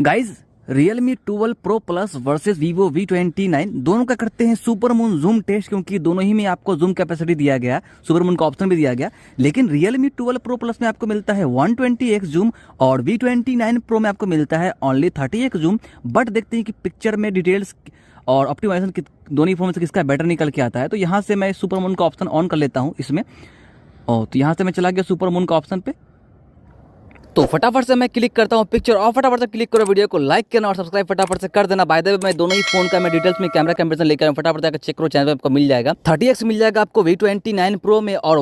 Guys Realme 12 Pro Plus versus Vivo V29 दोनों का करते हैं सुपर मून जूम टेस्ट, क्योंकि दोनों ही में आपको जूम कैपेसिटी दिया गया, सुपर मून का ऑप्शन भी दिया गया। लेकिन Realme 12 Pro Plus में आपको मिलता है 120x जूम और V29 Pro में आपको मिलता है ओनली 30x जूम। बट देखते हैं कि पिक्चर में डिटेल्स और ऑप्टिमाइजेशन दोनों फोन से किसका बेटर निकल के आता है। तो यहाँ से मैं सुपर मून का ऑप्शन ऑन कर लेता हूँ इसमें, और तो यहाँ से मैं चला गया सुपर मून का ऑप्शन पे। तो फटाफट से मैं क्लिक करता हूँ पिक्चर और फटाफट से क्लिक करो, वीडियो को लाइक करना और सब्सक्राइब फटाफट से कर देना। बाय द वे मैं दोनों ही फोन का मैं डिटेल्स में कैमरा कंपैरिजन लेकर आया हूं, फटाफट जाकर चेक करो, चैनल पे आपको मिल जाएगा। 30x मिल जाएगा आपको V29 Pro में और